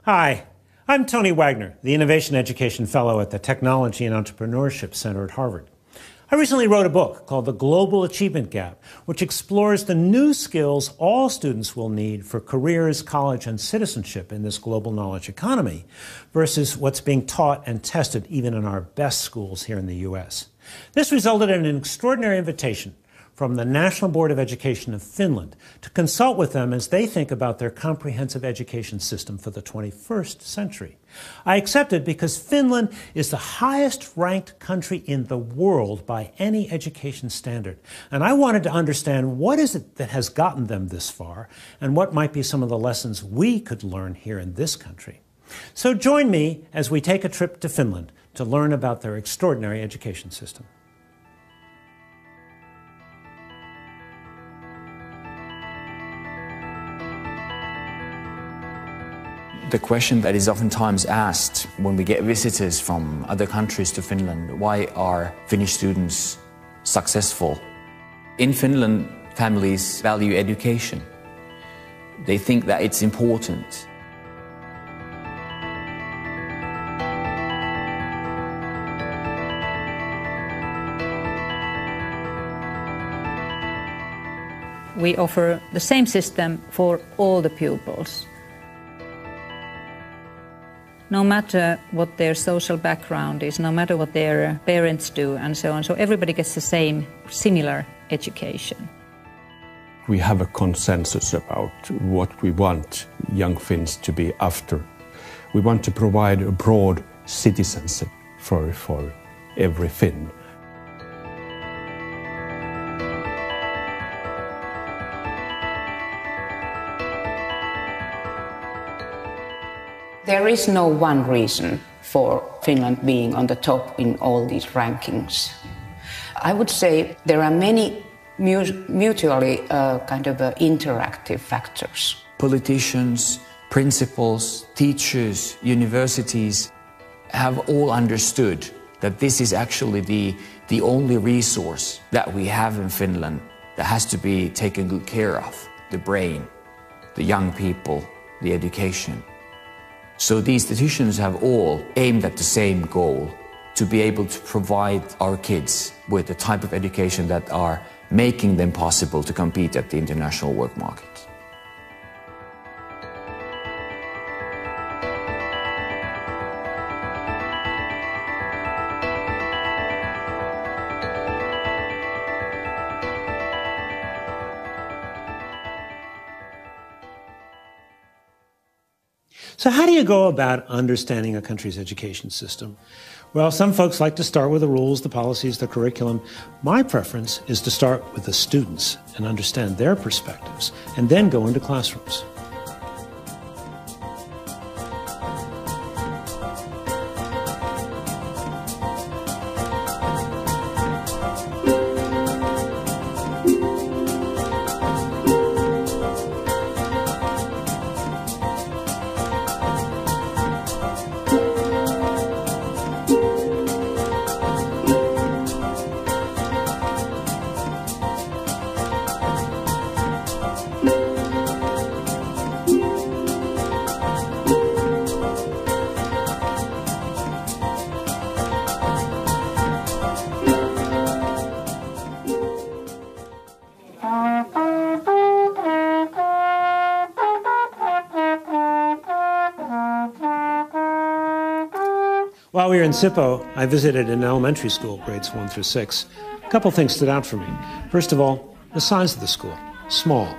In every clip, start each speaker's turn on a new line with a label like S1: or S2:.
S1: Hi, I'm Tony Wagner, the Innovation Education Fellow at the Technology and Entrepreneurship Center at Harvard. I recently wrote a book called The Global Achievement Gap, which explores the new skills all students will need for careers, college, and citizenship in this global knowledge economy versus what's being taught and tested even in our best schools here in the U.S. This resulted in an extraordinary invitation from the National Board of Education of Finland to consult with them as they think about their comprehensive education system for the 21st century. I accepted because Finland is the highest ranked country in the world by any education standard. And I wanted to understand what is it that has gotten them this far and what might be some of the lessons we could learn here in this country. So join me as we take a trip to Finland to learn about their extraordinary education system.
S2: The question that is oftentimes asked when we get visitors from other countries to Finland, why are Finnish students successful? In Finland, families value education. They think that it's important.
S3: We offer the same system for all the pupils. No matter what their social background is, no matter what their parents do, and so on. So everybody gets the same, similar education.
S4: We have a consensus about what we want young Finns to be after. We want to provide a broad citizenship for every Finn.
S5: There is no one reason for Finland being on the top in all these rankings. I would say there are many mutually interactive factors.
S2: Politicians, principals, teachers, universities have all understood that this is actually the only resource that we have in Finland that has to be taken good care of. The brain, the young people, the education. So these decisions have all aimed at the same goal, to be able to provide our kids with the type of education that are making them possible to compete at the international work market.
S1: So how do you go about understanding a country's education system? Well, some folks like to start with the rules, the policies, the curriculum. My preference is to start with the students and understand their perspectives, and then go into classrooms. While we were in Sippo, I visited an elementary school, grades 1 through 6. A couple things stood out for me. First of all, the size of the school, small.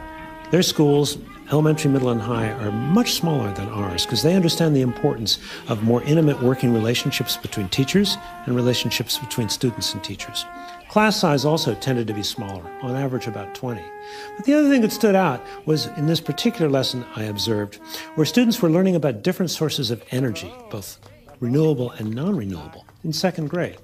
S1: Their schools, elementary, middle, and high, are much smaller than ours because they understand the importance of more intimate working relationships between teachers and relationships between students and teachers. Class size also tended to be smaller, on average about 20. But the other thing that stood out was in this particular lesson I observed, where students were learning about different sources of energy, both renewable and non-renewable, in second grade.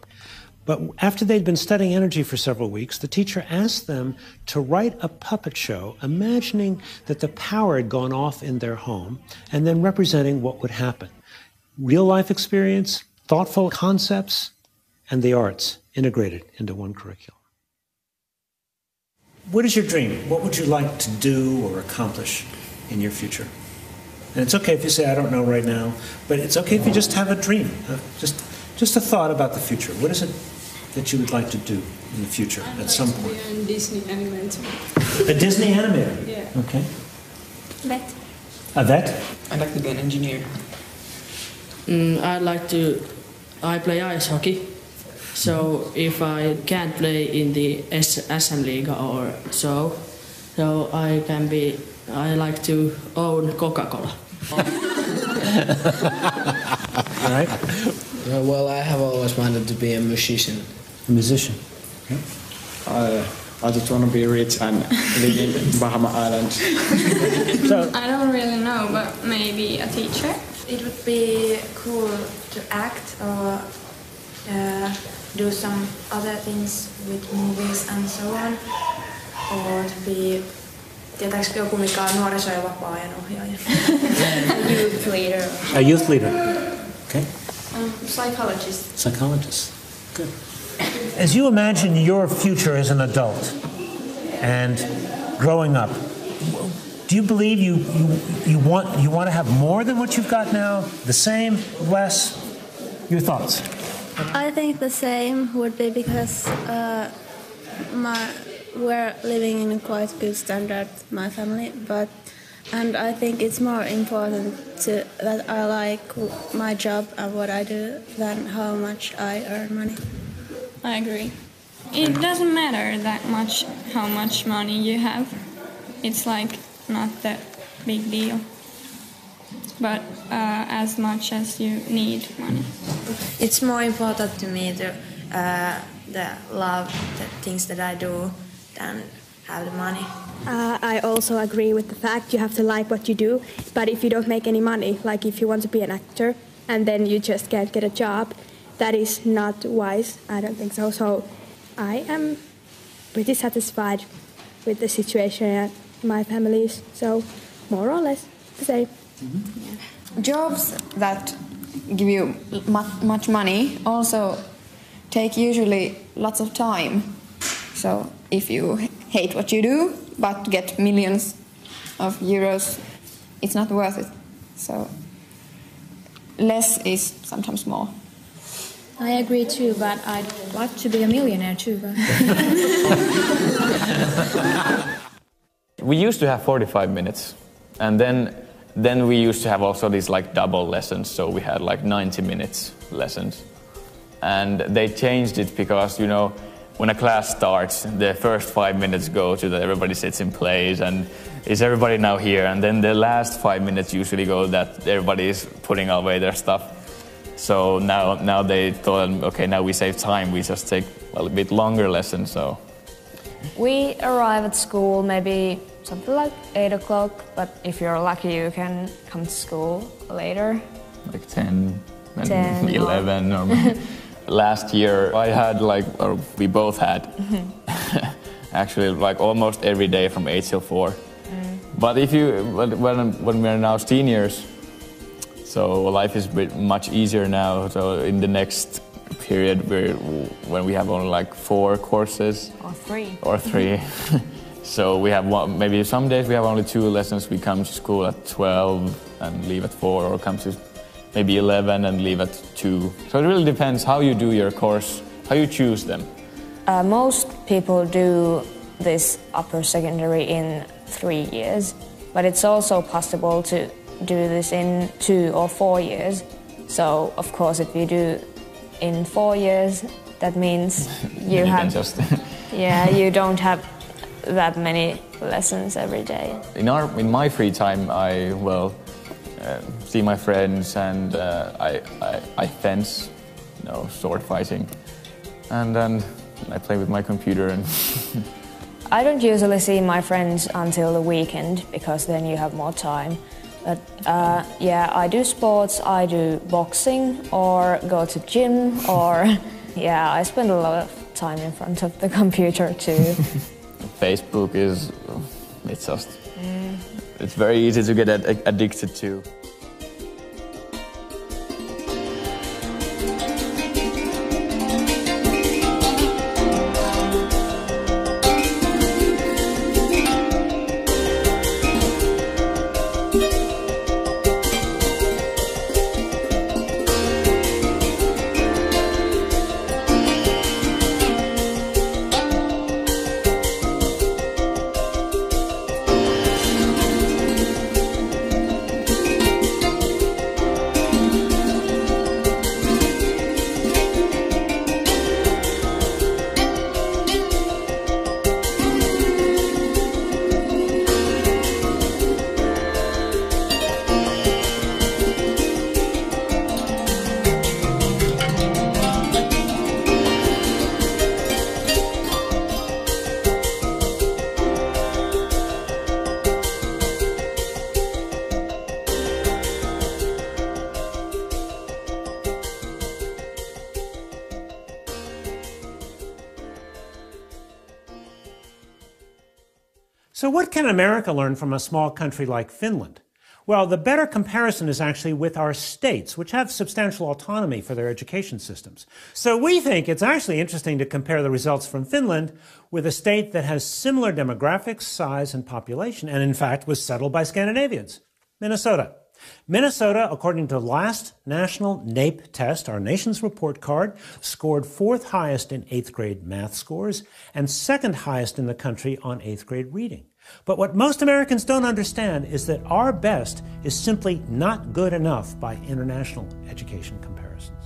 S1: But after they'd been studying energy for several weeks, the teacher asked them to write a puppet show, imagining that the power had gone off in their home, and then representing what would happen. Real-life experience, thoughtful concepts, and the arts integrated into one curriculum. What is your dream? What would you like to do or accomplish in your future? And it's okay if you say, I don't know right now, but it's okay if you just have a dream, just a thought about the future. What is it that you would like to do in the future at some point?
S6: A Disney animator.
S1: A Disney animator?
S6: Yeah.
S1: Okay.
S6: Vet.
S1: A vet?
S7: I'd like to be an engineer.
S8: I play ice hockey. So if I can't play in the SM League or so I like to own Coca-Cola.
S1: All right.
S7: Well, I have always wanted to be a musician.
S1: A musician. Okay.
S9: I just want to be rich and live in Bahama Islands.
S1: So,
S6: I don't really know, but maybe a teacher.
S10: It would be cool to act or do some other things with movies and so on. Or to be, tietääkö joku mikä on nuoriso- ja vapaa-ajan ohjaaja? A youth leader.
S1: a youth leader. Okay.
S10: Psychologist.
S1: Psychologist. Good. As you imagine your future as an adult and growing up, do you believe you want to have more than what you've got now? The same? Less? Your thoughts?
S11: I think the same would be because we're living in a quite good standard, my family, and I think it's more important that I like my job and what I do than how much I earn money.
S6: I agree. It doesn't matter that much how much money you have. It's like not that big deal. But as much as you need money.
S10: It's more important to me to love the things that I do than have the money.
S11: I also agree with the fact you have to like what you do, but if you don't make any money, like if you want to be an actor and then you just can't get a job, that is not wise. I don't think so. So I am pretty satisfied with the situation at my family's, so more or less the same.
S10: Mm-hmm. Yeah. Jobs that give you much money also take usually lots of time. So if you hate what you do but get millions of euros, it's not worth it. So less is sometimes more.
S3: I agree too, but I'd like to be a millionaire too. But
S2: We used to have 45 minutes, and then we used to have also these like double lessons, so we had like 90 minutes lessons. And they changed it because, you know, when a class starts, the first 5 minutes go to that everybody sits in place and is everybody now here, and then the last 5 minutes usually go that everybody is putting away their stuff. So now they thought, okay, now we save time, we just take a bit longer lessons. So
S12: we arrive at school maybe something like 8 o'clock, but if you're lucky you can come to school later.
S2: Like 10 and 11 or last year I had or we both had actually like almost every day from 8 till 4. But when we're now seniors, so life is much easier now. So in the next period, when we have only like 4 courses or 3, so we have maybe some days we have only 2 lessons. We come to school at 12 and leave at 4, or come to maybe 11 and leave at 2. So it really depends how you do your course, how you choose them.
S12: Most people do this upper secondary in 3 years, but it's also possible to do this in 2 or 4 years. So of course if you do in 4 years, that means you have you don't have that many lessons every day.
S2: In my free time I see my friends and I fence, sword fighting, and then I play with my computer and
S12: I don't usually see my friends until the weekend because then you have more time. But I do sports, I do boxing or go to gym, or I spend a lot of time in front of the computer too.
S2: Facebook it's very easy to get addicted to.
S1: So what can America learn from a small country like Finland? Well, the better comparison is actually with our states, which have substantial autonomy for their education systems. So we think it's actually interesting to compare the results from Finland with a state that has similar demographics, size, and population, and in fact was settled by Scandinavians, Minnesota. Minnesota, according to the last national NAEP test, our nation's report card, scored 4th highest in 8th grade math scores and 2nd highest in the country on 8th grade reading. But what most Americans don't understand is that our best is simply not good enough by international education comparisons.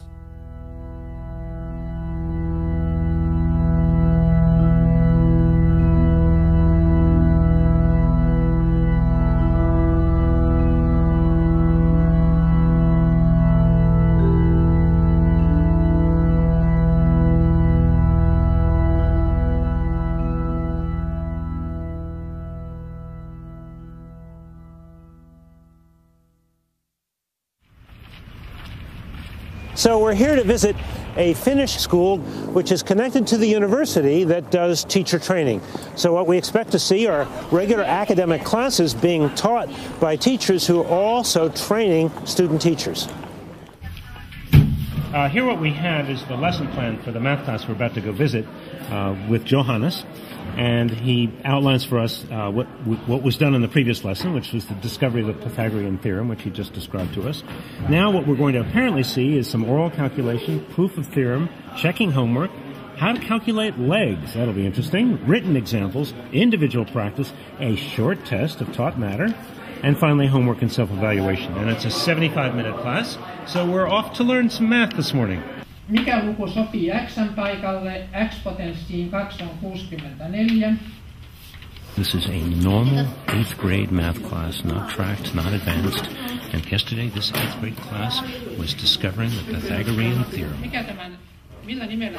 S1: So we're here to visit a Finnish school which is connected to the university that does teacher training. So what we expect to see are regular academic classes being taught by teachers who are also training student teachers. Here what we have is the lesson plan for the math class we're about to go visit with Johannes. And he outlines for us what was done in the previous lesson, which was the discovery of the Pythagorean theorem, which he just described to us. Now what we're going to apparently see is some oral calculation, proof of theorem, checking homework, how to calculate legs, that'll be interesting, written examples, individual practice, a short test of taught matter, and finally homework and self-evaluation. And it's a 75-minute class, so we're off to learn some math this morning.
S13: Mikä luku sopii x:n paikalle? X-potenssiin 2 on 64.
S1: This is a normal 8th grade math class, not tracked, not advanced. And yesterday this 8th grade class was discovering the Pythagorean theorem.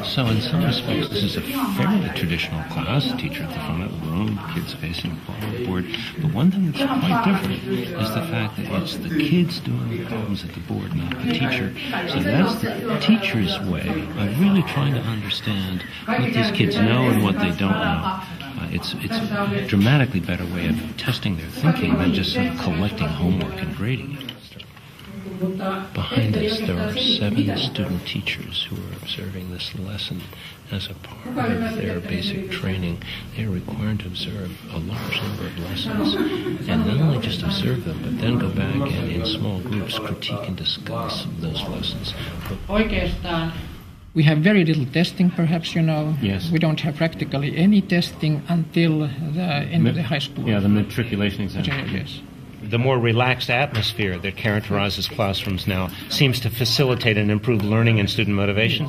S1: So in some respects this is a fairly traditional class, teacher at the front of the room, kids facing the board. But one thing that's quite different is the fact that it's the kids doing the problems at the board, not the teacher. So that's the teacher's way of really trying to understand what these kids know and what they don't know. It's a dramatically better way of testing their thinking than just sort of collecting homework and grading it. Behind us, there are 7 student teachers who are observing this lesson as a part of their basic training. They are required to observe a large number of lessons, and not only just observe them, but then go back and in small groups critique and discuss those lessons.
S13: Oikeastaan we have very little testing, perhaps, you know.
S1: Yes.
S13: We don't have practically any testing until the end of the high school.
S1: Yeah, the matriculation exam.
S13: Yes.
S1: The more relaxed atmosphere that characterizes classrooms now seems to facilitate and improve learning and student motivation.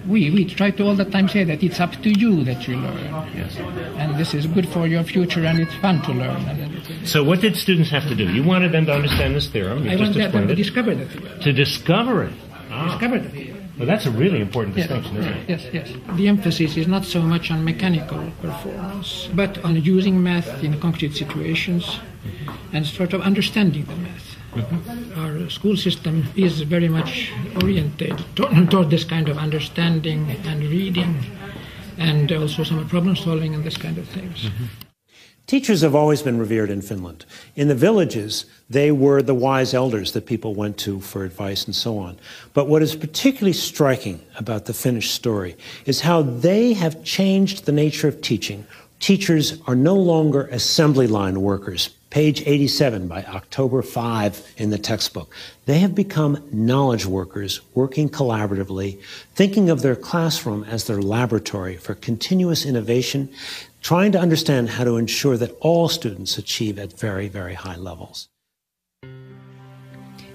S13: We try to all the time say that it's up to you that you learn.
S1: Yes.
S13: And this is good for your future and it's fun to learn.
S1: So what did students have to do? You wanted them to understand this theorem.
S13: I wanted them to discover the theorem.
S1: To discover it?
S13: Discover the theorem.
S1: Well, that's a really important distinction, isn't it?
S13: Yes. The emphasis is not so much on mechanical performance, but on using math in concrete situations and sort of understanding the math. Mm-hmm. Our school system is very much oriented toward this kind of understanding and reading and also some problem solving and this kind of things.
S1: Mm-hmm. Teachers have always been revered in Finland. In the villages, they were the wise elders that people went to for advice and so on. But what is particularly striking about the Finnish story is how they have changed the nature of teaching. Teachers are no longer assembly line workers. Page 87 by October 5 in the textbook. They have become knowledge workers, working collaboratively, thinking of their classroom as their laboratory for continuous innovation, trying to understand how to ensure that all students achieve at very, very high levels.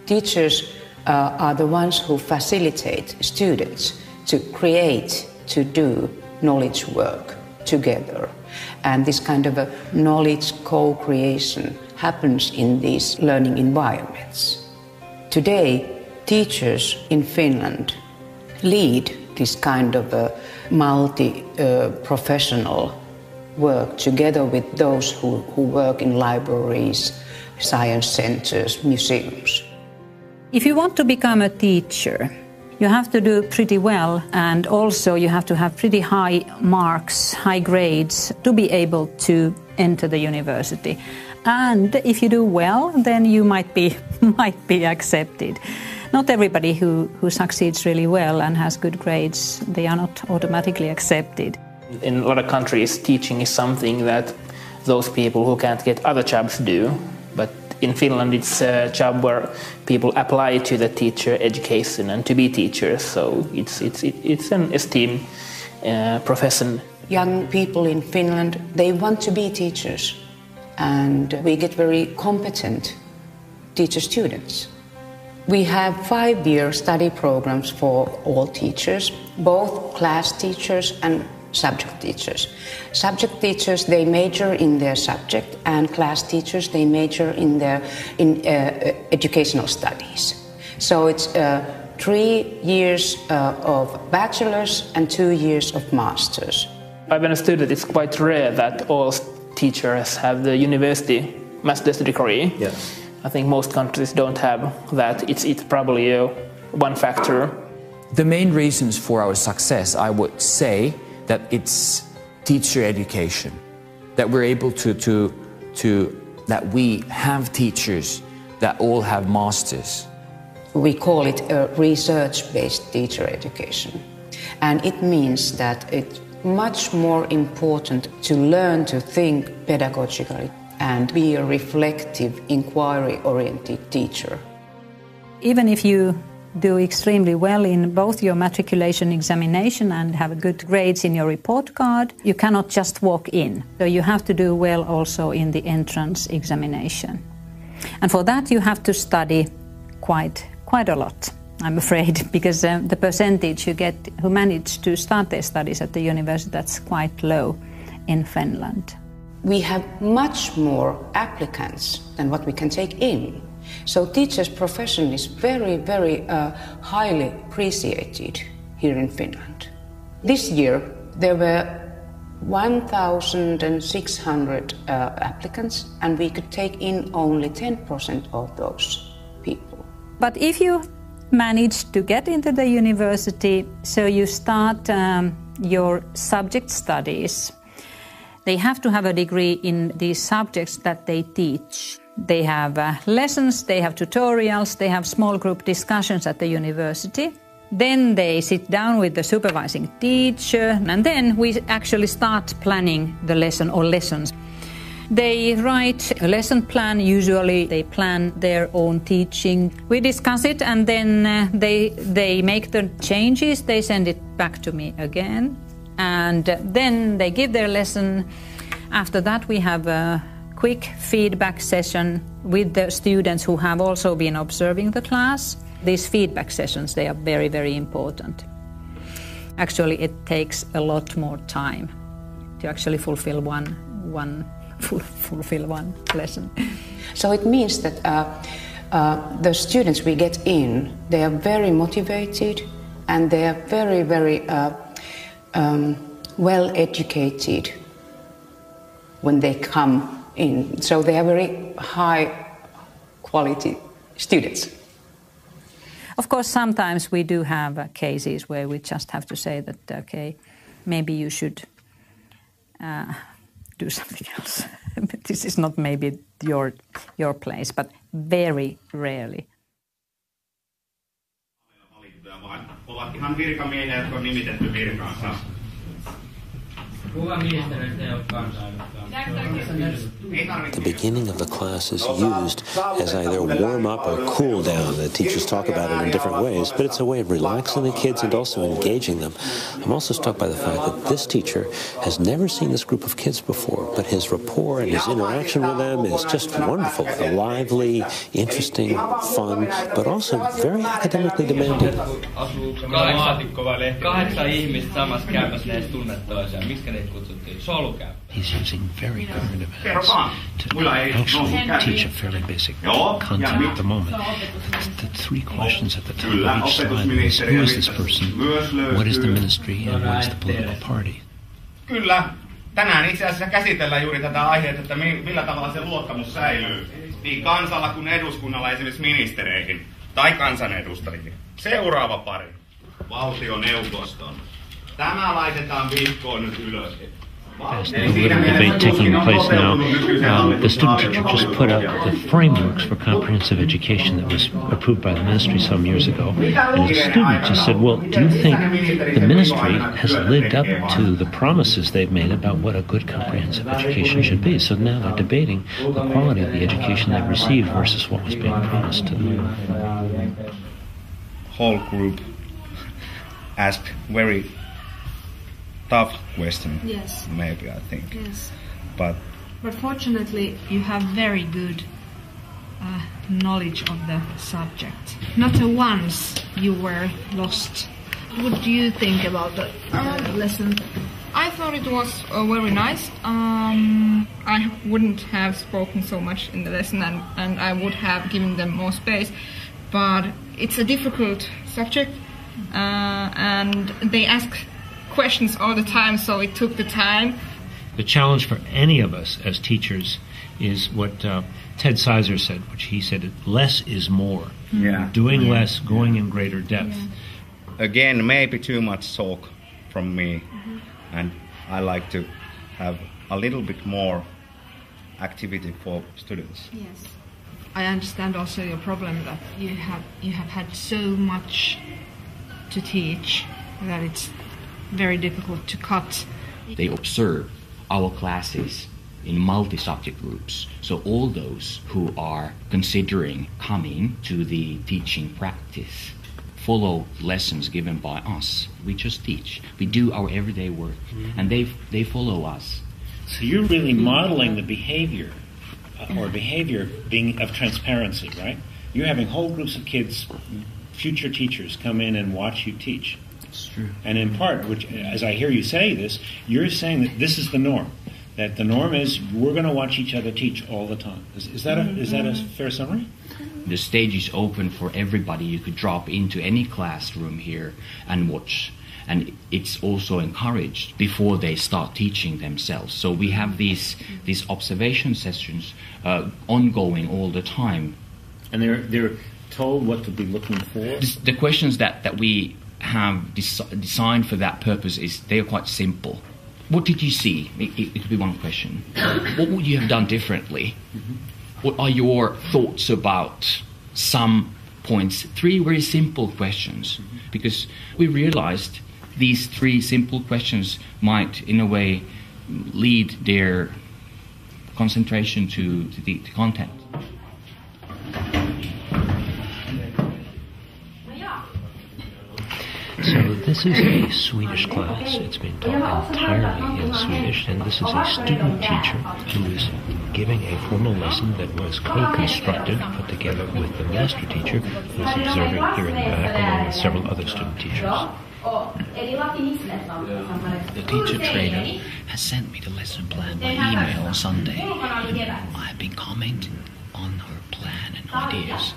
S5: Teachers are the ones who facilitate students to create, to do knowledge work together. And this kind of a knowledge co-creation happens in these learning environments. Today, teachers in Finland lead this kind of a multi-professional work together with those who work in libraries, science centers, museums.
S3: If you want to become a teacher, You have to do pretty well, and also you have to have pretty high marks, high grades to be able to enter the university. And if you do well, then you might be accepted. Not everybody who succeeds really well and has good grades, they are not automatically accepted.
S14: In a lot of countries, teaching is something that those people who can't get other jobs do. But in Finland, it's a job where people apply to the teacher education and to be teachers. So it's an esteemed profession.
S5: Young people in Finland, they want to be teachers. And we get very competent teacher students. We have 5-year study programs for all teachers, both class teachers and subject teachers. Subject teachers, they major in their subject, and class teachers, they major in educational studies. So it's 3 years of bachelor's and 2 years of master's.
S14: I've understood that it's quite rare that all teachers have the university master's degree.
S15: Yeah.
S14: I think most countries don't have that. It's probably one factor.
S2: The main reasons for our success, I would say, that it's teacher education, that we're able that we have teachers that all have masters.
S5: We call it a research-based teacher education. And it means that it's much more important to learn to think pedagogically and be a reflective, inquiry-oriented teacher.
S3: Even if you do extremely well in both your matriculation examination and have good grades in your report card, you cannot just walk in. So you have to do well also in the entrance examination. And for that you have to study quite a lot, I'm afraid, because the percentage you get who manage to start their studies at the university, that's quite low in Finland.
S5: We have much more applicants than what we can take in. So teachers' profession is very, very highly appreciated here in Finland. This year there were 1,600 applicants, and we could take in only 10% of those people.
S3: But if you manage to get into the university, so you start your subject studies, they have to have a degree in these subjects that they teach. They have lessons, they have tutorials, they have small group discussions at the university. Then they sit down with the supervising teacher, and then we actually start planning the lesson or lessons. They write a lesson plan, usually they plan their own teaching. We discuss it, and then they make the changes, they send it back to me again. And then they give their lesson. After that we have a quick feedback session with the students who have also been observing the class. These feedback sessions, they are very, very important. Actually, it takes a lot more time to actually fulfill one lesson.
S5: So it means that the students we get in, they are very motivated and they are very, very well educated when they come in. So they are very high quality students.
S3: Of course, sometimes we do have cases where we just have to say that, okay, maybe you should do something else. This is not maybe your place, but very rarely.
S16: Ovat ihan virkamiehiä, jotka on nimitetty virkaansa.
S15: The beginning of the class is used as either warm up or cool down. The teachers talk about it in different ways, but it's a way of relaxing the kids and also engaging them. I'm also struck by the fact that this teacher has never seen this group of kids before, but his rapport and his interaction with them is just wonderful. Lively, interesting, fun, but also very academically demanding.
S17: 8 ihmistä samassa käymässä, ne edes tunne toisiaan. Miksi ne kutsuttiin? Solukäyppä.
S18: He's using very current events to actually teach a fairly basic content at the moment. The 3 questions at the top of each slide is, who is this person, what is the ministry, and what is the political party?
S16: Kyllä. Tänään itse asiassa käsitellään juuri tätä aihetta, että millä tavalla se luottamus säilyy niin kansalla kuin eduskunnalla, esimerkiksi ministereihin tai kansanedustajiin. Seuraava pari. valtioneuvoston. Tämä laitetaan vihkoon nyt ylös.
S18: Fascinating little debate taking place now. The student teacher just put up the frameworks for comprehensive education that was approved by the ministry some years ago. And the student just said, well, do you think the ministry has lived up to the promises they've made about what a good comprehensive education should be? So now they're debating the quality of the education they've received versus what was being promised to them.
S19: Whole group asked very tough question.
S20: Yes.
S19: Maybe, I think.
S20: Yes.
S19: But
S20: fortunately, you have very good knowledge of the subject. Not once you were lost. What do you think about the lesson?
S6: I thought it was very nice. I wouldn't have spoken so much in the lesson, and I would have given them more space. But it's a difficult subject, and they ask questions all the time, so it took the time.
S18: The challenge for any of us as teachers is what Ted Sizer said, which he said, less is more.
S19: Yeah.
S18: Doing less, going in greater depth.
S19: Yeah. Again, maybe too much talk from me, and I like to have a little bit more activity for students.
S20: Yes. I understand also your problem that you have had so much to teach that it's very difficult to cut.
S21: They observe our classes in multi-subject groups. So all those who are considering coming to the teaching practice follow lessons given by us. We just teach. We do our everyday work, and they follow us.
S18: So you're really modeling the behavior, or behavior being of transparency, right? You're having whole groups of kids, future teachers, come in and watch you teach.
S21: It's true.
S18: And in part, which, as I hear you say this, you're saying that this is the norm. That the norm is we're going to watch each other teach all the time. Is that a fair summary?
S21: The stage is open for everybody. You could drop into any classroom here and watch. And it's also encouraged before they start teaching themselves. So we have these observation sessions ongoing all the time.
S18: And they're told what to be looking for?
S21: The questions that we have designed for that purpose they are quite simple. What did you see? It could be one question. What would you have done differently? What are your thoughts about some points? 3 very simple questions. Because we realized these 3 simple questions might, in a way, lead their concentration to the content.
S18: So this is a Swedish class. It's been taught entirely in Swedish, and this is a student teacher who is giving a formal lesson that was co-constructed, put together with the master teacher, who is observing here in the back, along with several other student teachers.
S21: The teacher trainer has sent me the lesson plan by email on Sunday. I've been commenting on her plan and ideas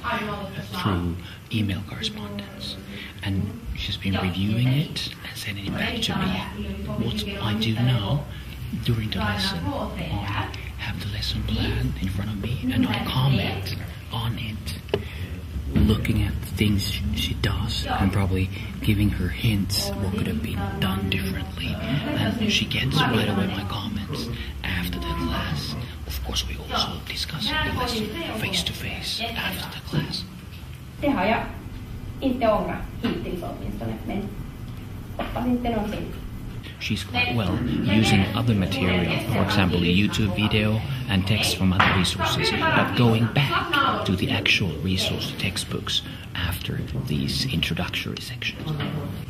S21: through email correspondence. And she's been reviewing it and sending it back to me. What I do now during the lesson, I have the lesson plan in front of me and I comment on it, looking at the things she does and probably giving her hints what could have been done differently. And she gets right away my comments after the class. Of course, we also discuss the lesson face to face after the class. She's quite well using other material, for example a YouTube video and text from other resources, but going back to the actual resource textbooks after these introductory sections.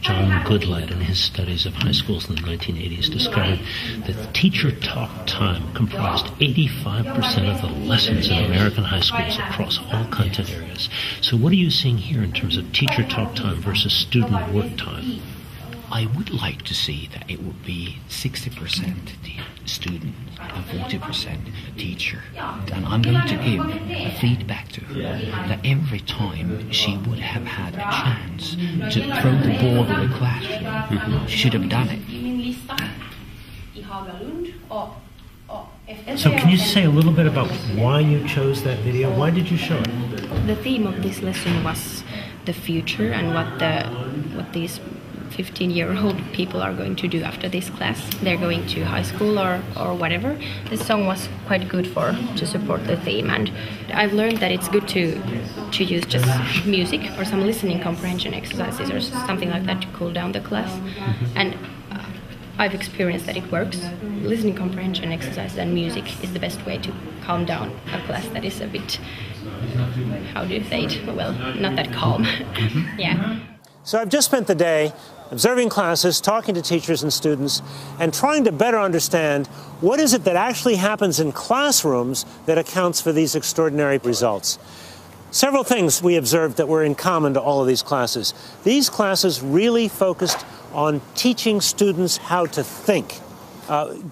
S18: John Goodlad, in his studies of high schools in the 1980s, discovered that teacher talk time comprised 85% of the lessons in American high schools across all content areas. So what are you seeing here in terms of teacher talk time versus student work time?
S21: I would like to see that it would be 60% student and 40% teacher. And I'm going to give a feedback to her that every time she would have had a chance to throw the ball in the classroom, she should have done it.
S18: So can you say a little bit about why you chose that video? Why did you show it?
S22: The theme of this lesson was
S4: the future and what these 15-year-old people are going to do after this class. They're going to high school or whatever. This song was quite good to support the theme, and I've learned that it's good to use just music or some listening comprehension exercises or something like that to cool down the class. And I've experienced that it works. Listening comprehension exercises and music is the best way to calm down a class that is a bit, how do you say it? Well, not that calm. Yeah.
S1: So I've just spent the day observing classes, talking to teachers and students, and trying to better understand what is it that actually happens in classrooms that accounts for these extraordinary results. Several things we observed that were in common to all of these classes. These classes really focused on teaching students how to think,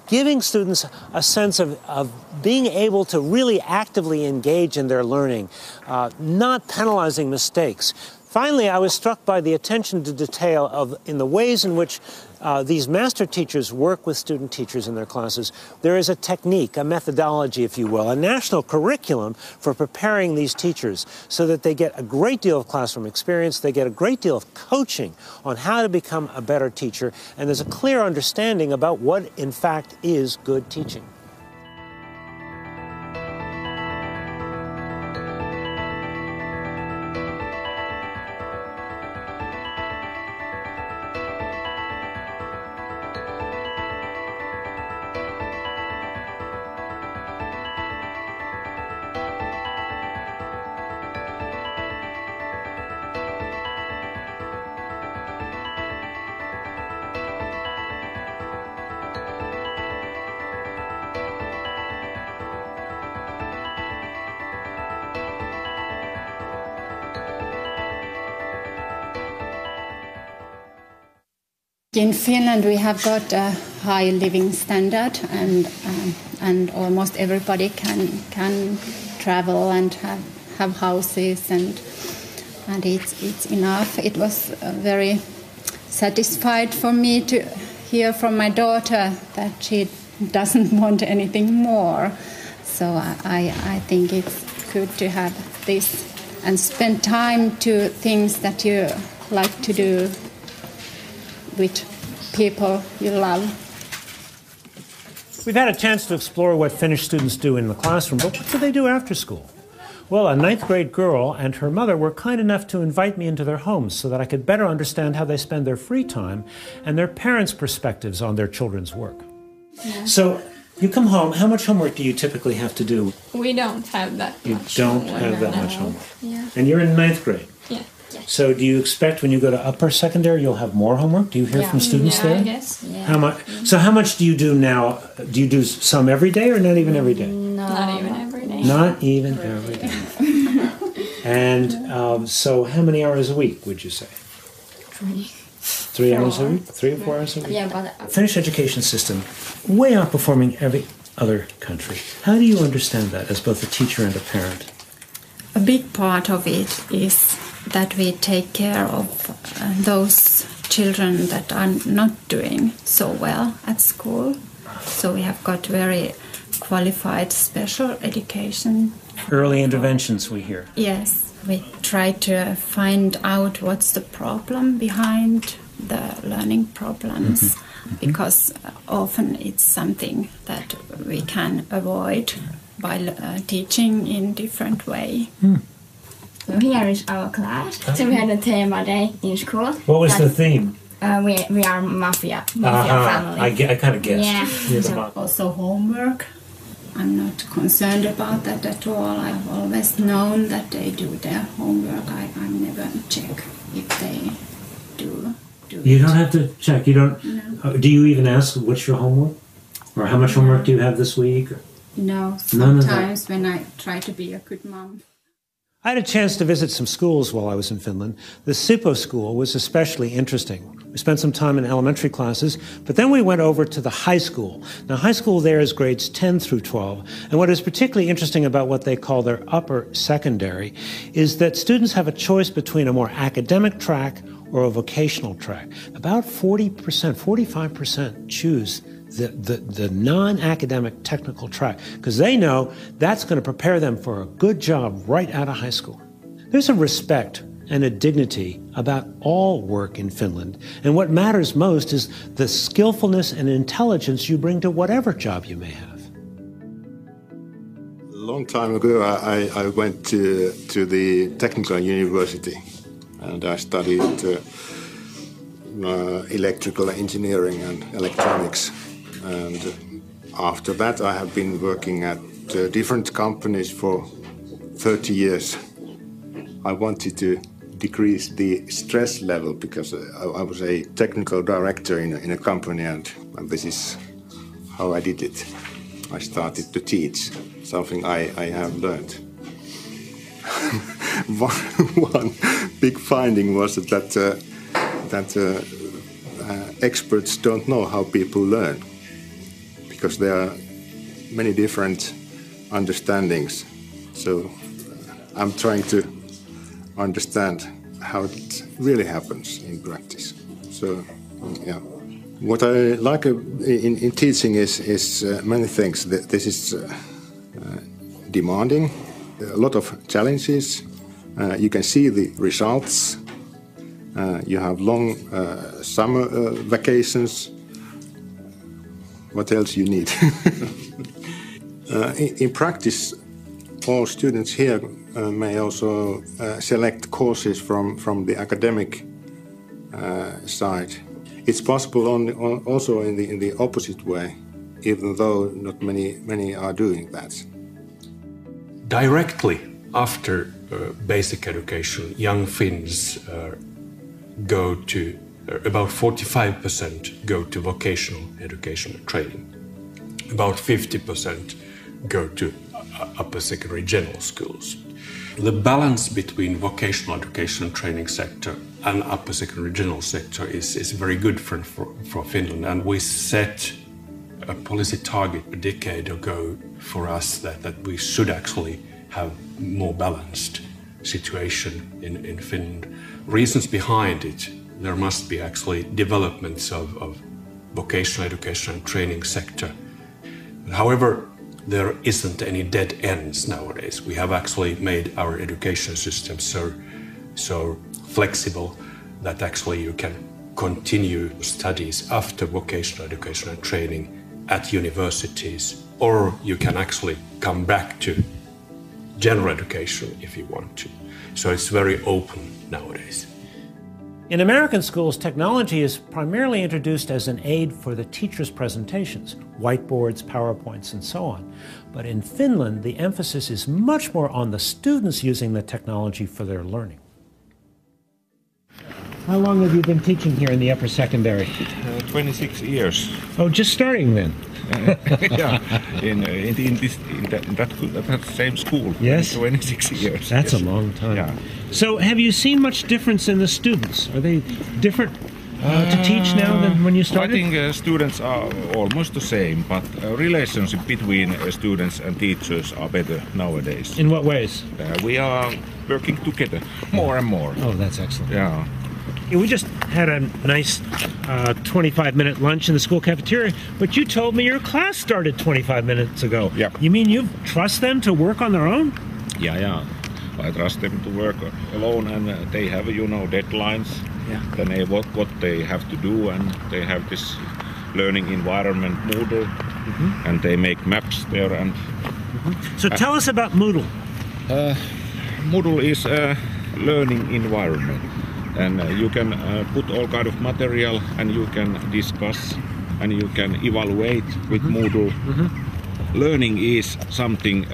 S1: giving students a sense of being able to really actively engage in their learning, not penalizing mistakes. Finally, I was struck by the attention to detail in the ways in which these master teachers work with student teachers in their classes. There is a technique, a methodology, if you will, a national curriculum for preparing these teachers so that they get a great deal of classroom experience, they get a great deal of coaching on how to become a better teacher, and there's a clear understanding about what, in fact, is good teaching.
S22: In Finland, we have got a high living standard, and almost everybody can travel and have houses, and it's enough. It was very satisfied for me to hear from my daughter that she doesn't want anything more. So I think it's good to have this and spend time to things that you like to do with people you love.
S1: We've had a chance to explore what Finnish students do in the classroom, but what do they do after school? Well, a 9th grade girl and her mother were kind enough to invite me into their homes so that I could better understand how they spend their free time and their parents' perspectives on their children's work. Yeah. So, you come home, how much homework do you typically have to do?
S6: We don't have that much.
S1: You don't have that much homework.
S6: Yeah.
S1: And you're in 9th grade?
S6: Yeah.
S1: So do you expect when you go to upper secondary you'll have more homework? Do you hear from students there?
S6: I guess. Yeah.
S1: How much? So how much do you do now? Do you do some every day or not even every day?
S6: No, not even every day.
S1: Not even every day. And so how many hours a week would you say? 3 hours a week? 3 or 4 hours a week?
S22: Yeah, but
S1: Finnish education system, way outperforming every other country. How do you understand that as both a teacher and a parent?
S22: a big part of it is that we take care of those children that are not doing so well at school. So we have got very qualified special education.
S1: Early interventions, we hear.
S22: Yes, we try to find out what's the problem behind the learning problems, because often it's something that we can avoid by teaching in different way.
S23: So here is our class. So we had a thema day in school.
S1: What was the theme?
S23: We are mafia family.
S1: I kind of guessed.
S22: Yeah. So also homework. I'm not concerned about that at all. I've always known that they do their homework. I never check if they do
S1: You don't have to check. You don't. No. Do you even ask what's your homework, or how much homework do you have this week?
S22: No. Sometimes when I try to be a good mom.
S1: I had a chance to visit some schools while I was in Finland. The Sippo school was especially interesting. We spent some time in elementary classes, but then we went over to the high school. Now, high school there is grades 10 through 12, and what is particularly interesting about what they call their upper secondary is that students have a choice between a more academic track or a vocational track. About 40%, 45% choose the non-academic technical track, because they know that's going to prepare them for a good job right out of high school. There's a respect and a dignity about all work in Finland. And what matters most is the skillfulness and intelligence you bring to whatever job you may have.
S7: A long time ago, I went to the technical university, and I studied electrical engineering and electronics. And after that, I have been working at different companies for 30 years. I wanted to decrease the stress level because I was a technical director in a company, and this is how I did it. I started to teach something I have learned. One big finding was that experts don't know how people learn, because there are many different understandings. So I'm trying to understand how it really happens in practice. So, yeah. What I like in teaching is many things. This is demanding, a lot of challenges. You can see the results. You have long summer vacations. What else you need? In practice, all students here may also select courses from the academic side. It's possible also in the opposite way, even though not many are doing that.
S8: Directly after basic education, young Finns go to, about 45% go to vocational education and training. About 50% go to upper secondary general schools. The balance between vocational education and training sector and upper secondary general sector is very good for Finland, and we set a policy target a decade ago for us that we should actually have more balanced situation in Finland. Reasons behind it, there must be actually developments of vocational education and training sector. However, there isn't any dead ends nowadays. We have actually made our education system so flexible that actually you can continue studies after vocational education and training at universities, or you can actually come back to general education if you want to. So it's very open nowadays.
S1: In American schools, technology is primarily introduced as an aid for the teacher's presentations, whiteboards, PowerPoints, and so on. But in Finland, the emphasis is much more on the students using the technology for their learning. How long have you been teaching here in the upper secondary?
S9: 26 years.
S1: Oh, just starting then?
S9: Yeah, in that same school.
S1: Yes?
S9: 26 years.
S1: That's
S9: yes.
S1: A long time.
S9: Yeah.
S1: So have you seen much difference in the students? Are they different to teach now than when you started?
S9: I think students are almost the same, but relationship between students and teachers are better nowadays.
S1: In what ways?
S9: We are working together more and more.
S1: Oh, that's excellent.
S9: Yeah.
S1: We just had a nice 25-minute lunch in the school cafeteria, but you told me your class started 25 minutes ago.
S9: Yeah.
S1: You mean you trust them to work on their own?
S9: Yeah. I trust them to work alone, and they have, deadlines.
S1: Yeah.
S9: Then what they have to do, and they have this learning environment Moodle, and they make maps there. And
S1: So tell us about Moodle.
S9: Moodle is a learning environment, and you can put all kind of material, and you can discuss, and you can evaluate with Moodle. Learning is something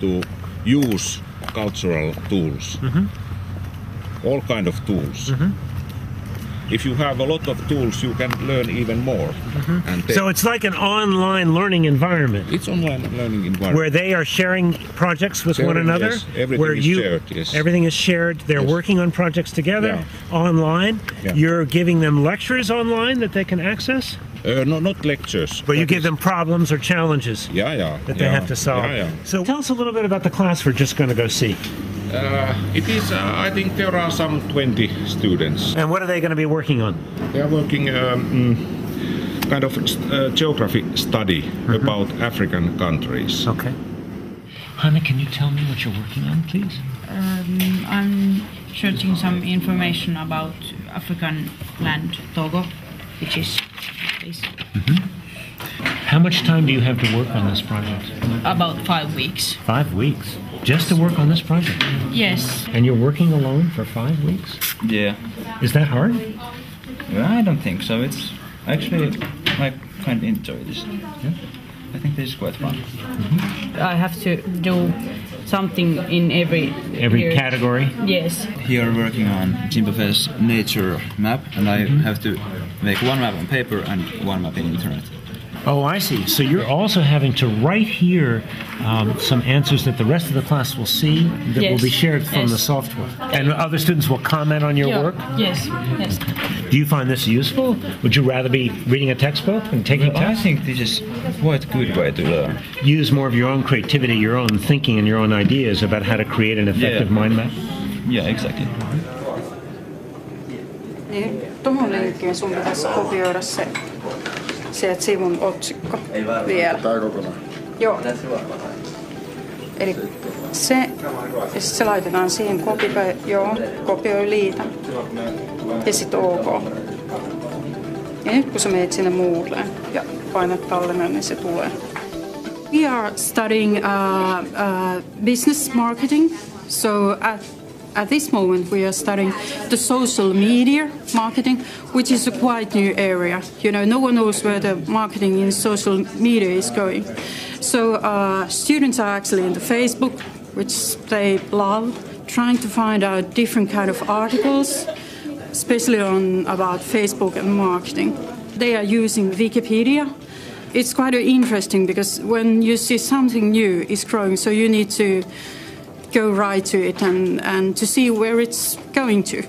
S9: to use cultural tools, all kind of tools. If you have a lot of tools, you can learn even more. And
S1: So it's like an online learning environment.
S9: It's online learning environment.
S1: Where they are sharing projects with one another?
S9: Yes. Everything
S1: where
S9: is shared, yes.
S1: Everything is shared. They're working on projects together online.
S9: Yeah.
S1: You're giving them lectures online that they can access?
S9: No, not lectures.
S1: But you give them problems or challenges that they have to solve. So tell us a little bit about the class we're just going to go see.
S9: It is, I think there are some 20 students.
S1: And what are they going to be working on?
S9: They are working kind of geography study about African countries.
S1: Okay.
S18: Hanna, can you tell me what you're working on, please?
S24: I'm
S10: searching some information about African land Togo, which is this.
S1: How much time do you have to work on this project?
S10: About 5 weeks.
S1: 5 weeks? Just to work on this project?
S10: Yes.
S1: And you're working alone for 5 weeks?
S11: Yeah.
S1: Is that hard?
S11: Well, I don't think so. It's actually, I kind of enjoy this.
S1: Yeah.
S11: I think this is quite fun.
S10: I have to do something in every
S1: category?
S10: Yes.
S11: Here working on Zimbabwe's nature map, and I have to make one map on paper and one map in internet.
S1: Oh, I see. So you're also having to write here some answers that the rest of the class will see that will be shared from the software. And other students will comment on your work?
S10: Yes, yes.
S1: Do you find this useful? Would you rather be reading a textbook and taking tests?
S11: I think this is quite a good way to learn.
S1: Use more of your own creativity, your own thinking, and your own ideas about how to create an effective mind map?
S11: Yeah, exactly.
S12: Niin, tuohon linkkiin sun pitäisi kopioida se sieltä sivun otsikko vielä.
S24: Tää kokonaan?
S12: Joo. Eli se, ja sit se laitetaan siihen kopioi liitä. Ja sit OK. Ja nyt kun sä menet sinne Moodleen ja painat tallennan, niin se tulee. We are studying business marketing. So at this moment, we are studying the social media marketing, which is a quite new area. You know, no one knows where the marketing in social media is going. So students are actually in the Facebook, which they love, trying to find out different kind of articles, especially about Facebook and marketing. They are using Wikipedia. It's quite interesting because when you see something new is growing, so you need to go right to it and to see where it's going to.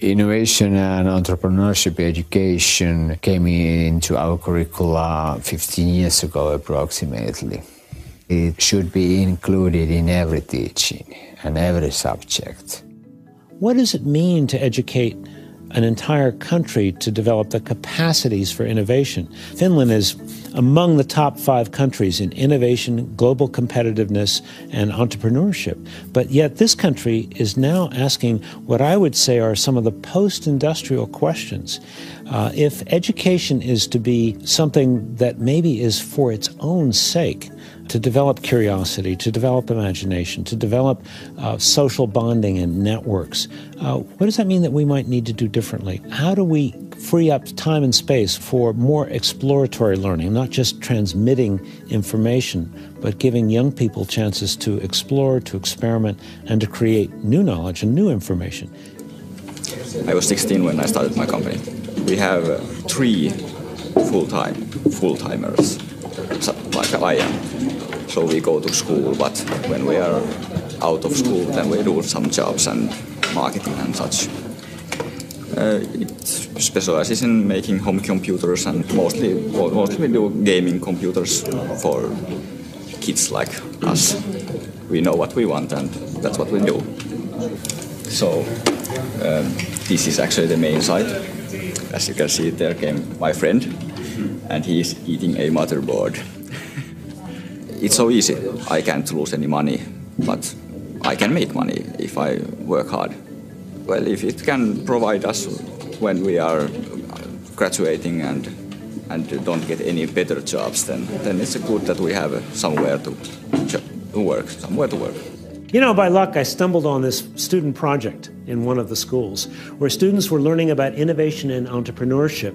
S2: Innovation and entrepreneurship education came into our curricula 15 years ago approximately. It should be included in every teaching and every subject.
S1: What does it mean to educate an entire country to develop the capacities for innovation? Finland is among the top 5 countries in innovation, global competitiveness, and entrepreneurship. But yet this country is now asking what I would say are some of the post-industrial questions. If education is to be something that maybe is for its own sake, to develop curiosity, to develop imagination, to develop social bonding and networks, what does that mean that we might need to do differently? How do we free up time and space for more exploratory learning, not just transmitting information, but giving young people chances to explore, to experiment, and to create new knowledge and new information?
S25: I was 16 when I started my company. We have 3 full-timers, like I am. So we go to school, but when we are out of school, then we do some jobs and marketing and such. It specializes in making home computers, and mostly we do gaming computers for kids like us. We know what we want, and that's what we do. So this is actually the main site. As you can see, there came my friend, and he is eating a motherboard. It's so easy. I can't lose any money, but I can make money if I work hard. Well, if it can provide us when we are graduating and don't get any better jobs, then it's good that we have somewhere to work.
S1: You know, by luck, I stumbled on this student project in one of the schools where students were learning about innovation and entrepreneurship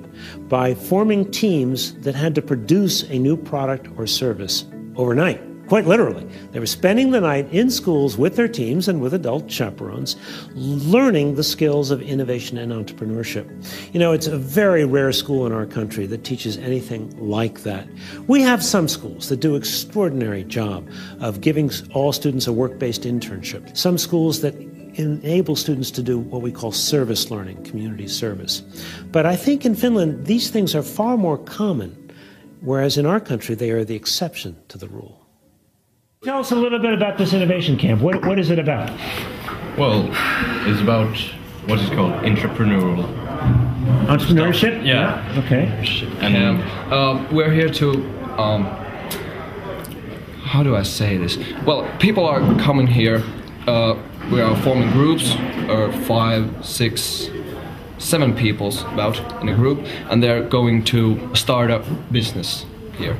S1: by forming teams that had to produce a new product or service overnight. quite literally. They were spending the night in schools with their teams and with adult chaperones, learning the skills of innovation and entrepreneurship. You know, it's a very rare school in our country that teaches anything like that. We have some schools that do an extraordinary job of giving all students a work-based internship. Some schools that enable students to do what we call service learning, community service. But I think in Finland, these things are far more common, whereas in our country, they are the exception to the rule. Tell us a little bit about this innovation camp. What is it about?
S3: Well, it's about what is called entrepreneurial
S1: entrepreneurship.
S3: Stuff. Yeah.
S1: Okay.
S3: And we're here to how do I say this? Well, people are coming here. We are forming groups, 5, 6, 7 people about in a group, and they're going to start a business here.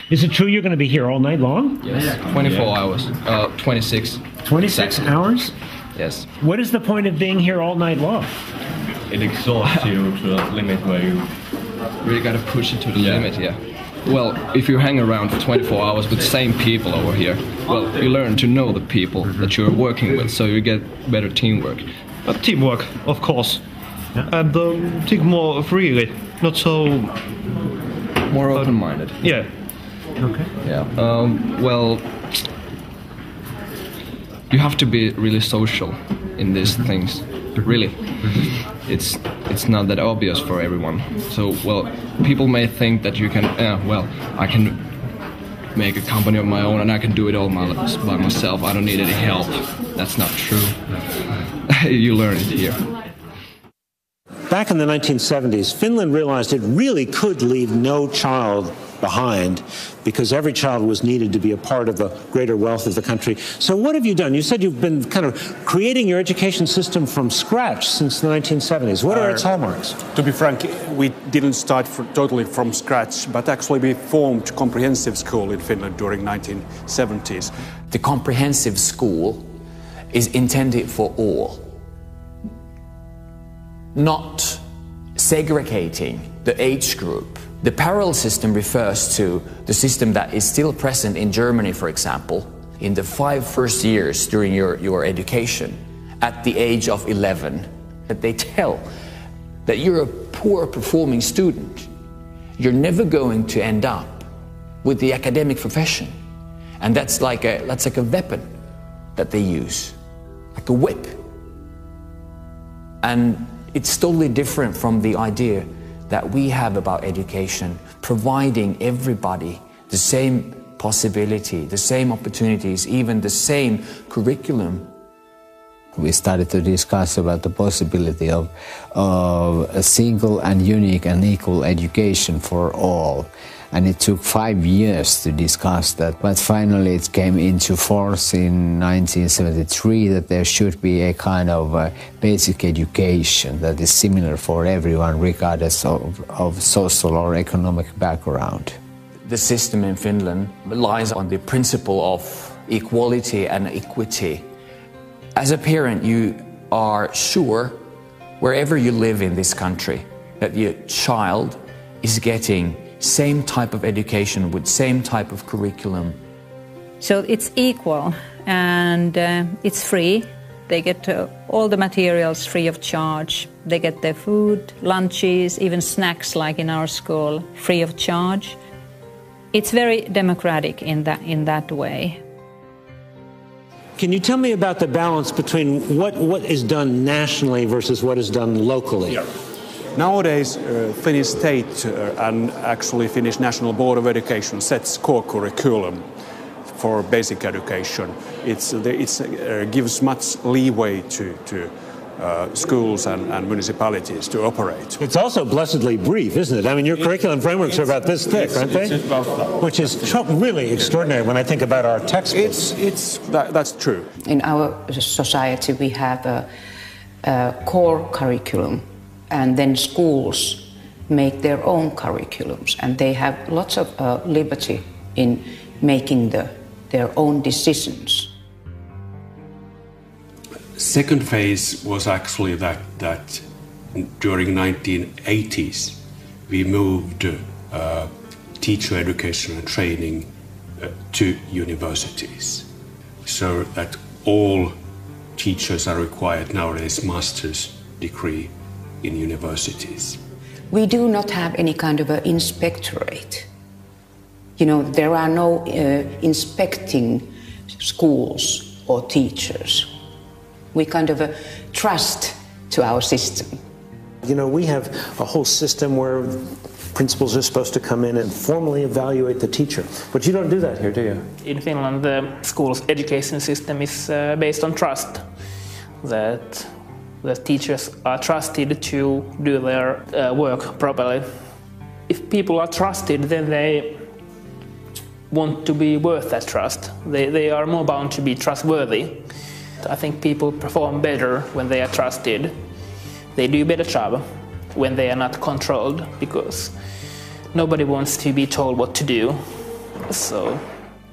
S1: Is it true you're going to be here all night long?
S3: Yes, 24 hours, 26.
S1: 26 hours?
S3: Yes.
S1: What is the point of being here all night long?
S3: It exhausts you to a limit where you
S5: really got to push it to the limit, yeah. Well, if you hang around for 24 hours with the same people over here, well, you learn to know the people that you're working with, so you get better teamwork.
S13: Teamwork, of course. And think more freely, not so...
S5: More open-minded.
S13: Yeah.
S1: Okay.
S5: Yeah. Well, you have to be really social in these things. Really. It's not that obvious for everyone. So, well, people may think that you can, well, I can make a company of my own and I can do it all by myself. I don't need any help. That's not true. You learn it here.
S1: Back in the 1970s, Finland realized it really could leave no child behind because every child was needed to be a part of the greater wealth of the country. So what have you done? You said you've been kind of creating your education system from scratch since the 1970s. What are its hallmarks?
S14: To be frank, we didn't start totally from scratch, but actually we formed comprehensive school in Finland during 1970s.
S2: The comprehensive school is intended for all, not segregating the age group. The parallel system refers to the system that is still present in Germany, for example, in the 5 first years during your education, at the age of 11, that they tell that you're a poor performing student. You're never going to end up with the academic profession. And that's like a weapon that they use, like a whip. And it's totally different from the idea that we have about education, providing everybody the same possibility, the same opportunities, even the same curriculum.
S24: We started to discuss about the possibility of a single and unique and equal education for all. And it took 5 years to discuss that, but finally it came into force in 1973 that there should be a kind of basic education that is similar for everyone regardless of social or economic background.
S2: The system in Finland relies on the principle of equality and equity. As a parent, you are sure, wherever you live in this country, that your child is getting same type of education with same type of curriculum.
S26: So it's equal and it's free. They get all the materials free of charge. They get their food, lunches, even snacks like in our school, free of charge. It's very democratic in that way.
S1: Can you tell me about the balance between what is done nationally versus what is done locally?
S14: Yeah. Nowadays, Finnish state and actually Finnish National Board of Education sets core curriculum for basic education. It gives much leeway to schools and municipalities to operate.
S1: It's also blessedly brief, isn't it? I mean, your curriculum frameworks are about this thick, aren't they?
S14: It's about that.
S1: Which is really extraordinary when I think about our textbooks.
S14: That's true.
S27: In our society, we have a core curriculum, and then schools make their own curriculums, and they have lots of liberty in making their own decisions.
S8: Second phase was actually that during 1980s we moved teacher education and training to universities, so that all teachers are required nowadays master's degree in universities.
S27: We do not have any kind of an inspectorate. You know, there are no inspecting schools or teachers. We kind of trust to our system.
S1: You know, we have a whole system where principals are supposed to come in and formally evaluate the teacher. But you don't do that here, do you?
S4: In Finland, the school's education system is based on trust. That the teachers are trusted to do their work properly. If people are trusted, then they want to be worth that trust. They are more bound to be trustworthy. I think people perform better when they are trusted. They do a better job when they are not controlled, because nobody wants to be told what to do. So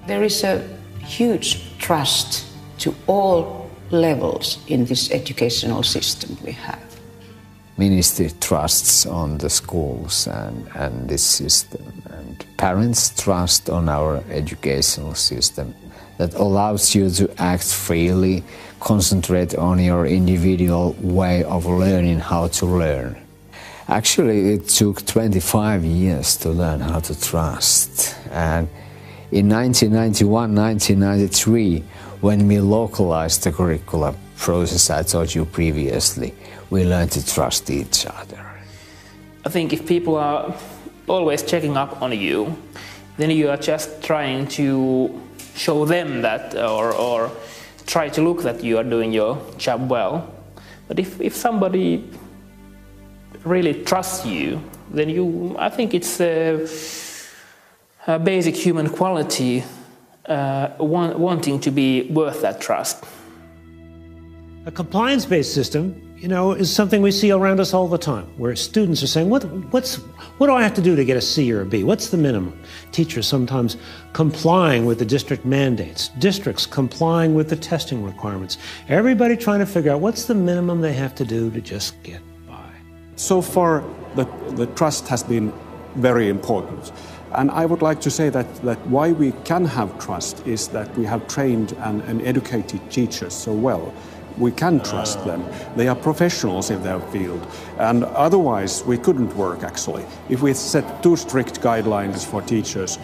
S27: there is a huge trust to all levels in this educational system we have.
S24: Ministry trusts on the schools and this system, and parents trust on our educational system that allows you to act freely, concentrate on your individual way of learning how to learn. Actually, it took 25 years to learn how to trust. And in 1991-1993, when we localized the curriculum process I told you previously, we learned to trust each other.
S4: I think if people are always checking up on you, then you are just trying to show them that, or try to look that you are doing your job well. But if somebody really trusts you, then I think it's a basic human quality, wanting to be worth that trust.
S1: A compliance-based system, you know, is something we see around us all the time, where students are saying, what do I have to do to get a C or a B? What's the minimum? Teachers sometimes complying with the district mandates, districts complying with the testing requirements, everybody trying to figure out what's the minimum they have to do to just get by.
S14: So far, the trust has been very important. And I would like to say that why we can have trust is that we have trained and educated teachers so well. We can trust them. They are professionals in their field. And otherwise, we couldn't work, actually. If we set too strict guidelines for teachers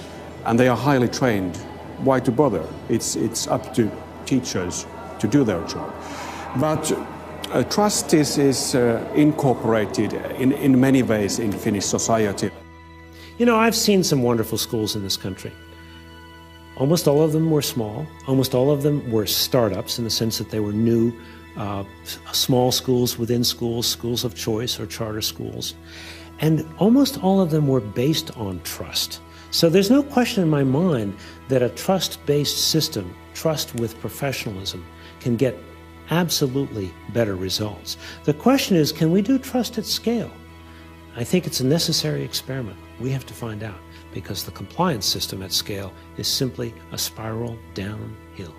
S14: and they are highly trained, why to bother? It's up to teachers to do their job. But trust is incorporated in many ways in Finnish society.
S1: You know, I've seen some wonderful schools in this country. Almost all of them were small. Almost all of them were startups in the sense that they were new, small schools within schools, schools of choice or charter schools. And almost all of them were based on trust. So there's no question in my mind that a trust-based system, trust with professionalism, can get absolutely better results. The question is, can we do trust at scale? I think it's a necessary experiment. We have to find out, because the compliance system at scale is simply a spiral downhill.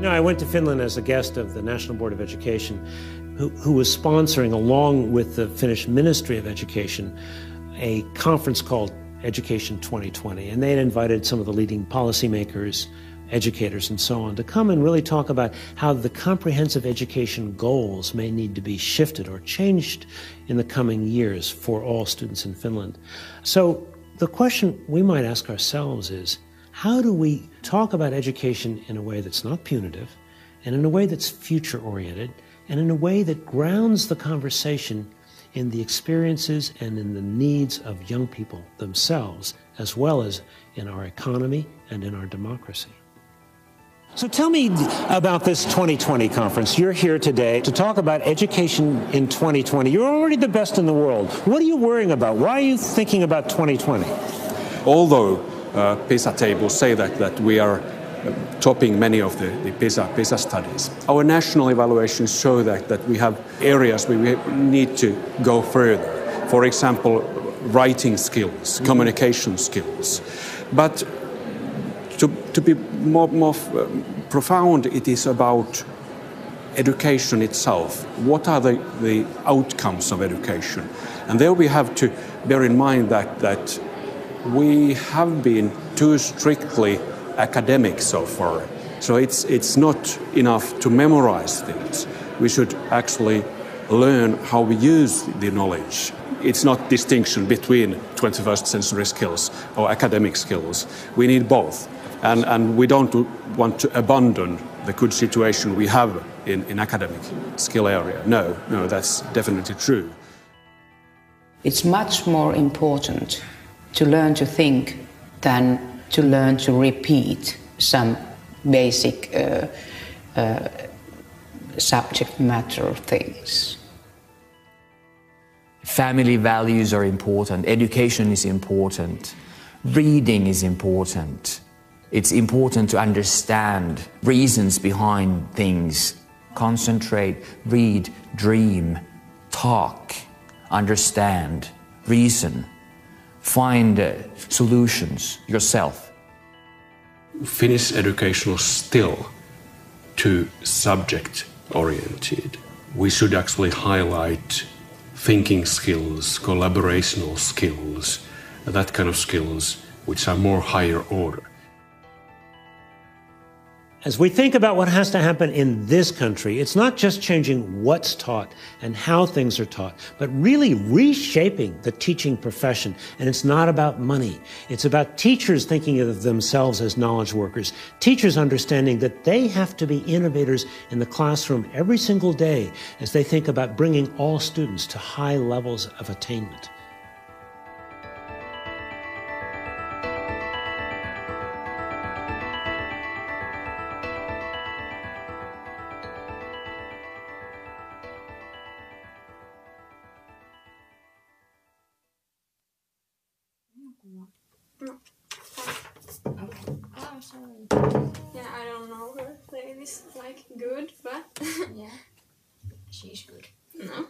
S1: I went to Finland as a guest of the National Board of Education, who was sponsoring, along with the Finnish Ministry of Education, a conference called Education 2020. And they had invited some of the leading policymakers, educators, and so on to come and really talk about how the comprehensive education goals may need to be shifted or changed in the coming years for all students in Finland. So the question we might ask ourselves is, how do we talk about education in a way that's not punitive and in a way that's future-oriented and in a way that grounds the conversation in the experiences and in the needs of young people themselves, as well as in our economy and in our democracy. So tell me about this 2020 conference. You're here today to talk about education in 2020. You're already the best in the world. What are you worrying about? Why are you thinking about 2020?
S14: Although PISA tables say that we are topping many of the PISA studies, our national evaluations show that we have areas where we need to go further. For example, writing skills, communication skills. But to be more profound, it is about education itself. What are the outcomes of education? And there we have to bear in mind that we have been too strictly academic so far. So it's not enough to memorize things. We should actually learn how we use the knowledge. It's not distinction between 21st century skills or academic skills. We need both. And we don't want to abandon the good situation we have in academic skill area. No, that's definitely true.
S27: It's much more important to learn to think than to learn to repeat some basic subject matter things.
S2: Family values are important, education is important, reading is important. It's important to understand reasons behind things. Concentrate, read, dream, talk, understand, reason, find solutions yourself.
S8: Finnish education is still too subject-oriented. We should actually highlight thinking skills, collaborational skills, that kind of skills which are more higher order.
S1: As we think about what has to happen in this country, it's not just changing what's taught and how things are taught, but really reshaping the teaching profession. And it's not about money. It's about teachers thinking of themselves as knowledge workers, teachers understanding that they have to be innovators in the classroom every single day as they think about bringing all students to high levels of attainment.
S23: I'm sorry. Yeah, I don't know her play this like good, but yeah, she's good. No.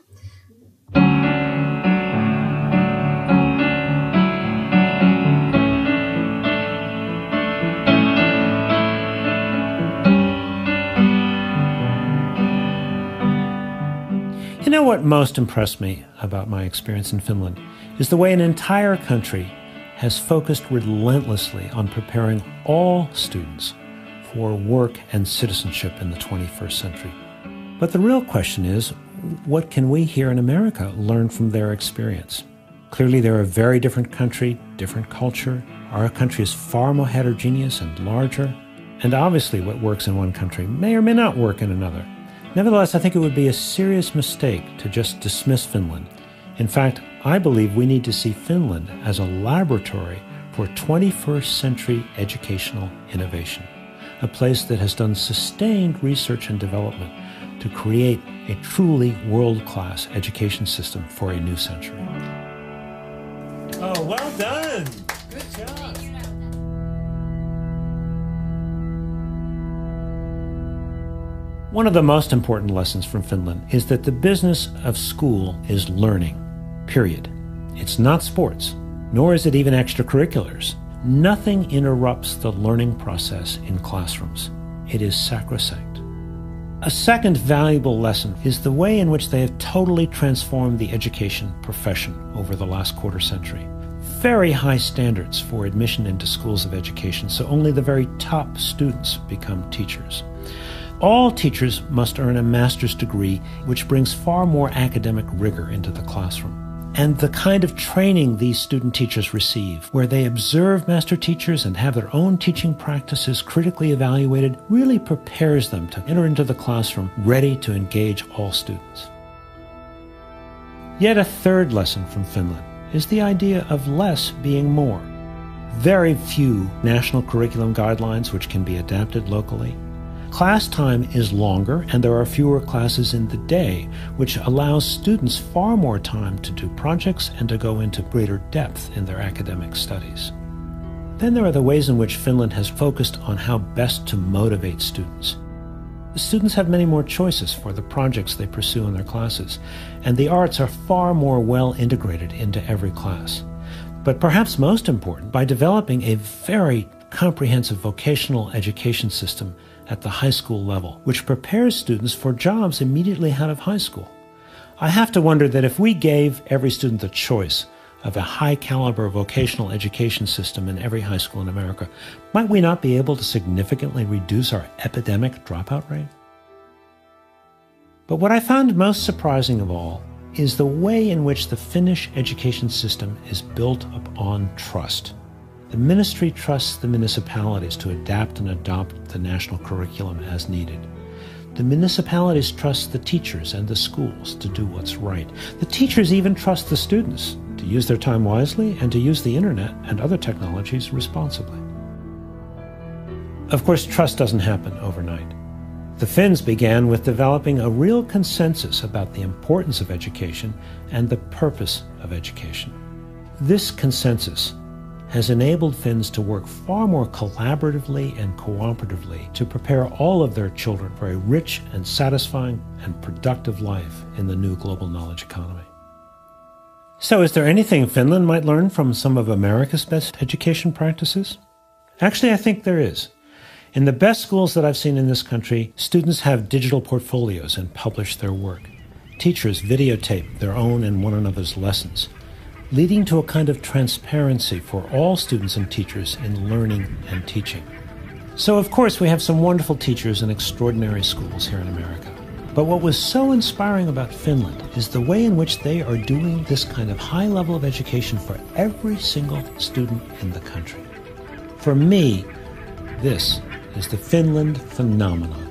S1: You know what most impressed me about my experience in Finland is the way an entire country has focused relentlessly on preparing all students for work and citizenship in the 21st century. But the real question is, what can we here in America learn from their experience? Clearly, they're a very different country, different culture. Our country is far more heterogeneous and larger. And obviously, what works in one country may or may not work in another. Nevertheless, I think it would be a serious mistake to just dismiss Finland. In fact, I believe we need to see Finland as a laboratory for 21st century educational innovation, a place that has done sustained research and development to create a truly world-class education system for a new century. Oh, well done! Good job! One of the most important lessons from Finland is that the business of school is learning, period. It's not sports, nor is it even extracurriculars. Nothing interrupts the learning process in classrooms. It is sacrosanct. A second valuable lesson is the way in which they have totally transformed the education profession over the last quarter century. Very high standards for admission into schools of education, so only the very top students become teachers. All teachers must earn a master's degree, which brings far more academic rigor into the classroom. and the kind of training these student teachers receive, where they observe master teachers and have their own teaching practices critically evaluated, really prepares them to enter into the classroom ready to engage all students. Yet a third lesson from Finland is the idea of less being more. Very few national curriculum guidelines which can be adapted locally. Class time is longer, and there are fewer classes in the day, which allows students far more time to do projects and to go into greater depth in their academic studies. Then there are the ways in which Finland has focused on how best to motivate students. The students have many more choices for the projects they pursue in their classes, and the arts are far more well integrated into every class. But perhaps most important, by developing a very comprehensive vocational education system at the high school level, which prepares students for jobs immediately out of high school. I have to wonder that if we gave every student the choice of a high-caliber vocational education system in every high school in America, might we not be able to significantly reduce our epidemic dropout rate? But what I found most surprising of all is the way in which the Finnish education system is built upon trust. The ministry trusts the municipalities to adapt and adopt the national curriculum as needed. The municipalities trust the teachers and the schools to do what's right. The teachers even trust the students to use their time wisely and to use the internet and other technologies responsibly. Of course, trust doesn't happen overnight. The Finns began with developing a real consensus about the importance of education and the purpose of education. This consensus has enabled Finns to work far more collaboratively and cooperatively to prepare all of their children for a rich and satisfying and productive life in the new global knowledge economy. So is there anything Finland might learn from some of America's best education practices? Actually, I think there is. In the best schools that I've seen in this country, students have digital portfolios and publish their work. Teachers videotape their own and one another's lessons, leading to a kind of transparency for all students and teachers in learning and teaching. So, of course, we have some wonderful teachers in extraordinary schools here in America. But what was so inspiring about Finland is the way in which they are doing this kind of high level of education for every single student in the country. For me, this is the Finland phenomenon.